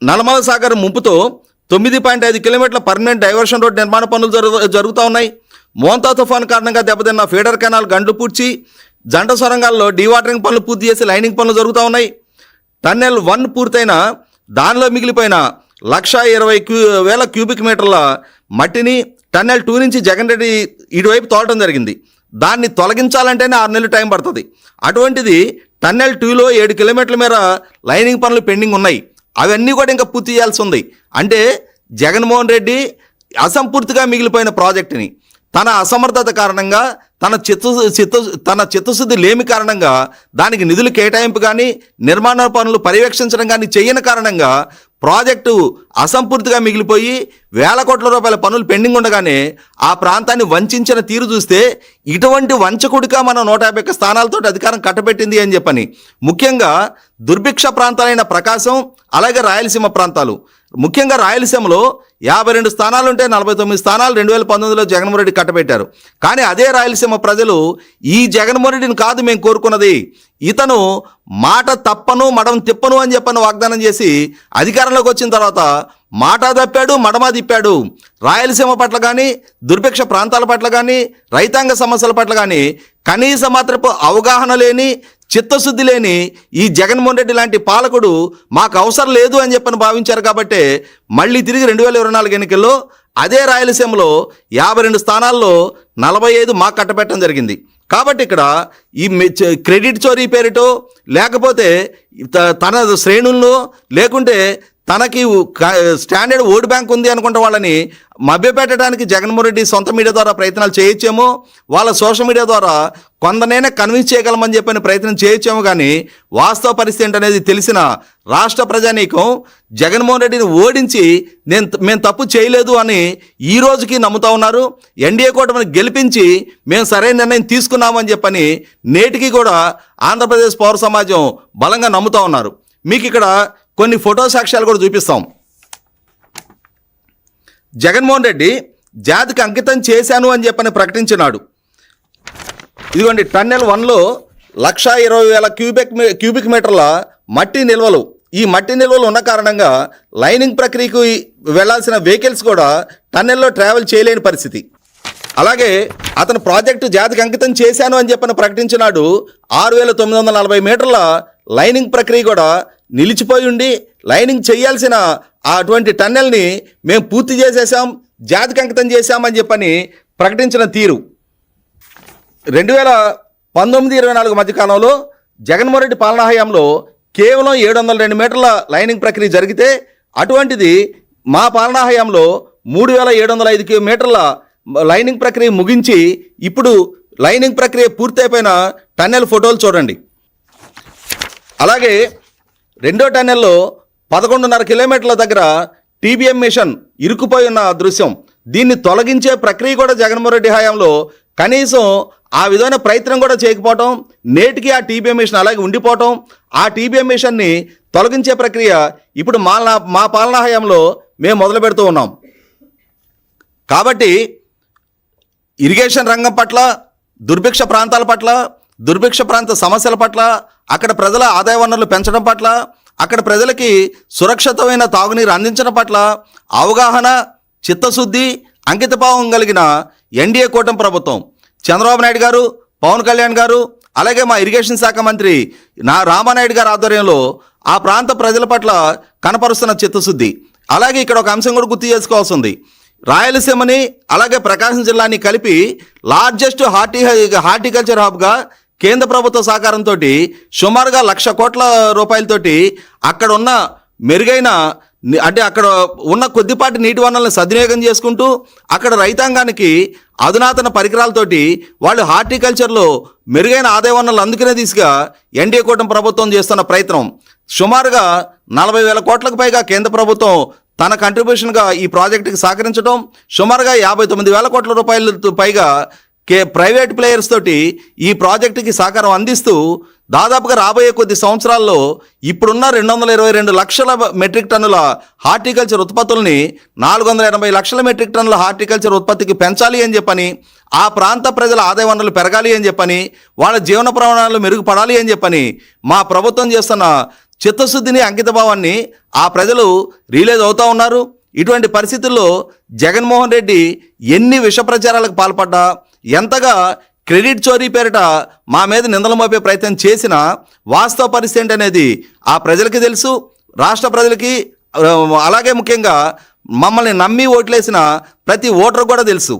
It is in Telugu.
నల్లమల సాగర్ ముంపుతో 9.5 కిలోమీటర్ల పర్మనెంట్ డైవర్షన్ రోడ్ నిర్మాణ పనులు జరుగుతూ ఉన్నాయి. మోంతా తుఫాన్ కారణంగా దెబ్బతిన్న ఫీడర్ కెనాల్ గండ్లు పూడ్చి జంట సొరంగాల్లో డీవాటరింగ్ పనులు పూర్తి చేసి లైనింగ్ పనులు జరుగుతూ ఉన్నాయి. టన్నెల్ 1 పూర్తయిన దానిలో మిగిలిపోయిన 1,20,000 క్యూబిక్ మీటర్ల మట్టిని టన్నెల్ 2 నుంచి జగన్ రెడ్డి ఇటువైపు తోలటం జరిగింది. దాన్ని తొలగించాలంటేనే 6 నెలలు టైం పడుతుంది. అటువంటిది టన్నెల్ 2లో 7 కిలోమీటర్ల మేర లైనింగ్ పనులు పెండింగ్ ఉన్నాయి. అవన్నీ కూడా ఇంకా పూర్తి చేయాల్సి ఉంది. అంటే జగన్మోహన్ రెడ్డి అసంపూర్తిగా మిగిలిపోయిన ప్రాజెక్టుని తన అసమర్థత కారణంగా తన చిత్తశుద్ధి లేమి కారణంగా దానికి నిధులు కేటాయింపు కానీ నిర్మాణ పనులు పర్యవేక్షించడం కానీ చేయని కారణంగా ప్రాజెక్టు అసంపూర్తిగా మిగిలిపోయి వేల కోట్ల రూపాయల పనులు పెండింగ్ ఉండగానే ఆ ప్రాంతాన్ని వంచిన తీరు చూస్తే ఇటువంటి వంచకుడిగా మనం 151 స్థానాలతో అధికారం కట్టబెట్టింది అని చెప్పని. ముఖ్యంగా దుర్భిక్ష ప్రాంతాలైన ప్రకాశం అలాగే రాయలసీమ ప్రాంతాలు, ముఖ్యంగా రాయలసీమలో 52 స్థానాలుంటే 49 స్థానాలు 2019లో జగన్మోహన్ రెడ్డి కట్టబెట్టారు. కానీ అదే రాయలసీమ ప్రజలు ఈ జగన్మోహన్ రెడ్డిని కాదు మేము కోరుకున్నది, ఇతను మాట తప్పను మడం తిప్పను అని చెప్పని వాగ్దానం చేసి అధికారంలోకి వచ్చిన తర్వాత మాట తప్పాడు మడమ తిప్పాడు. రాయలసీమ పట్ల కానీ దుర్భిక్ష ప్రాంతాల పట్ల కానీ రైతాంగ సమస్యల పట్ల కానీ కనీస మాత్రపు అవగాహన లేని చిత్తశుద్ధి లేని ఈ జగన్మోహన్ రెడ్డి లాంటి పాలకుడు మాకు అవసరం లేదు అని చెప్పని భావించారు. కాబట్టి మళ్ళీ తిరిగి 2024 ఎన్నికల్లో అదే రాయలసీమలో 52 స్థానాల్లో 45 మాకు కట్టబెట్టడం జరిగింది. కాబట్టి ఇక్కడ ఈ క్రెడిట్ చోరీ పేరిటో లేకపోతే తన శ్రేణుల్లో లేకుంటే తనకి స్టాండర్డ్ ఓటు బ్యాంక్ ఉంది అనుకుంటే వాళ్ళని మభ్యపెట్టడానికి జగన్మోహన్ రెడ్డి సొంత మీడియా ద్వారా ప్రయత్నాలు చేయొచ్చేమో, వాళ్ళ సోషల్ మీడియా ద్వారా కొందనైనా కన్విన్స్ చేయగలమని చెప్పని ప్రయత్నం చేయొచ్చేమో. కానీ వాస్తవ పరిస్థితి ఏంటనేది తెలిసిన రాష్ట్ర ప్రజానీకం జగన్మోహన్ రెడ్డిని ఓడించి మేము తప్పు చేయలేదు అని ఈ రోజుకి నమ్ముతా ఉన్నారు. ఎన్డీఏ కూటమిని గెలిపించి మేము సరైన నిర్ణయం తీసుకున్నామని చెప్పని నేటికి కూడా ఆంధ్రప్రదేశ్ పౌర సమాజం బలంగా నమ్ముతా ఉన్నారు. మీకు ఇక్కడ కొన్ని ఫోటో సాక్ష్యాలు కూడా చూపిస్తాం. జగన్మోహన్ రెడ్డి జాతికి అంకితం చేశాను అని చెప్పని ప్రకటించినాడు. ఇదిగోండి, టన్నెల్ 1లో 1,20,000 క్యూబిక్ మీటర్ల మట్టి నిల్వలు. ఈ మట్టి నిల్వలు ఉన్న కారణంగా లైనింగ్ ప్రక్రియకు వెళ్లాల్సిన వెహికల్స్ కూడా టన్నెల్లో ట్రావెల్ చేయలేని పరిస్థితి. అలాగే అతను ప్రాజెక్టు జాతికి అంకితం చేశాను అని చెప్పని ప్రకటించినాడు. 6,940 మీటర్ల లైనింగ్ ప్రక్రియ కూడా నిలిచిపోయి ఉండి లైనింగ్ చేయాల్సిన అటువంటి టన్నెల్ని మేము పూర్తి చేసేసాం, జాతికి అంకితం చేశామని చెప్పని ప్రకటించిన తీరు 2019-24 మధ్యకాలంలో జగన్మోహన్ రెడ్డి పాలనా హయాంలో కేవలం 702 మీటర్ల లైనింగ్ ప్రక్రియ జరిగితే, అటువంటిది మా పాలనా హయాంలో 3,705 మీటర్ల లైనింగ్ ప్రక్రియ ముగించి ఇప్పుడు లైనింగ్ ప్రక్రియ పూర్తయిపోయిన టన్నెల్ ఫోటోలు చూడండి. అలాగే రెండో టన్నెల్లో 11.5 కిలోమీటర్ల దగ్గర టీబీఎం మిషన్ ఇరుక్కుపోయి ఉన్న దృశ్యం. దీన్ని తొలగించే ప్రక్రియ కూడా జగన్మోహన్ రెడ్డి హయాంలో కనీసం ఆ విధమైన ప్రయత్నం కూడా చేయకపోవటం, నేటికి ఆ టీబీఎం మిషన్ అలాగే ఉండిపోవటం, ఆ టీబీఎం మిషన్ని తొలగించే ప్రక్రియ ఇప్పుడు మా పాలనా హయాంలో మేము మొదలు పెడుతూ ఉన్నాం. కాబట్టి ఇరిగేషన్ రంగం పట్ల, దుర్భిక్ష ప్రాంతాల పట్ల, దుర్భిక్ష ప్రాంత సమస్యల పట్ల, అక్కడ ప్రజల ఆదాయ వనరులు పెంచడం పట్ల, అక్కడ ప్రజలకి సురక్షితమైన తాగునీరు అందించడం పట్ల అవగాహన, చిత్తశుద్ధి, అంకితభావం కలిగిన ఎన్డీఏ కూటమి ప్రభుత్వం, చంద్రబాబు నాయుడు గారు, పవన్ కళ్యాణ్ గారు, అలాగే మా ఇరిగేషన్ శాఖ మంత్రి రామానాయుడు గారి ఆధ్వర్యంలో ఆ ప్రాంత ప్రజల పట్ల కనపరుస్తున్న చిత్తశుద్ధి. అలాగే ఇక్కడ ఒక అంశం కూడా గుర్తు చేసుకోవాల్సి ఉంది. రాయలసీమని అలాగే ప్రకాశం జిల్లాని కలిపి లార్జెస్ట్ హార్టికల్చర్ హబ్గా కేంద్ర ప్రభుత్వ సహకారంతో సుమారుగా 1,00,000 కోట్ల రూపాయలతోటి అక్కడ ఉన్న మెరుగైన అంటే అక్కడ ఉన్న కొద్దిపాటి నీటి వనరులను సద్వినియోగం చేసుకుంటూ అక్కడ రైతాంగానికి అధునాతన పరికరాలతోటి వాళ్ళు హార్టికల్చర్లో మెరుగైన ఆదాయ వనరులు అందుకునే దిశగా ఎన్డీఏ కూటమి ప్రభుత్వం చేస్తున్న ప్రయత్నం. సుమారుగా 40,000 కోట్లకు పైగా కేంద్ర ప్రభుత్వం తన కంట్రిబ్యూషన్గా ఈ ప్రాజెక్టుకి సహకరించడం, సుమారుగా 59,000 కోట్ల రూపాయలతో పైగా ప్రైవేట్ ప్లేయర్స్ తోటి ఈ ప్రాజెక్టుకి సహకారం అందిస్తూ దాదాపుగా రాబోయే కొద్ది సంవత్సరాల్లో ఇప్పుడున్న 222 లక్షల మెట్రిక్ టన్నుల హార్టికల్చర్ ఉత్పత్తుల్ని 480 లక్షల మెట్రిక్ టన్నుల హార్టికల్చర్ ఉత్పత్తికి పెంచాలి అని చెప్పని, ఆ ప్రాంత ప్రజల ఆదాయ వనరులు పెరగాలి అని చెప్పని, వాళ్ళ జీవన ప్రమాణాలు మెరుగుపడాలి అని చెప్పని మా ప్రభుత్వం చేస్తున్న చిత్తశుద్ధిని అంకితభావాన్ని ఆ ప్రజలు రియలైజ్ అవుతూ ఉన్నారు. ఇటువంటి పరిస్థితుల్లో జగన్మోహన్ రెడ్డి ఎన్ని విష ప్రచారాలకు పాల్పడ్డా, ఎంతగా క్రెడిట్ చోరీ పేరిట మా మీద నిందలు మోపే ప్రయత్నం చేసినా వాస్తవ పరిస్థితి ఏంటనేది ఆ ప్రజలకి తెలుసు, రాష్ట్ర ప్రజలకి, అలాగే ముఖ్యంగా మమ్మల్ని నమ్మి ఓట్లేసిన ప్రతి ఓటరు కూడా తెలుసు.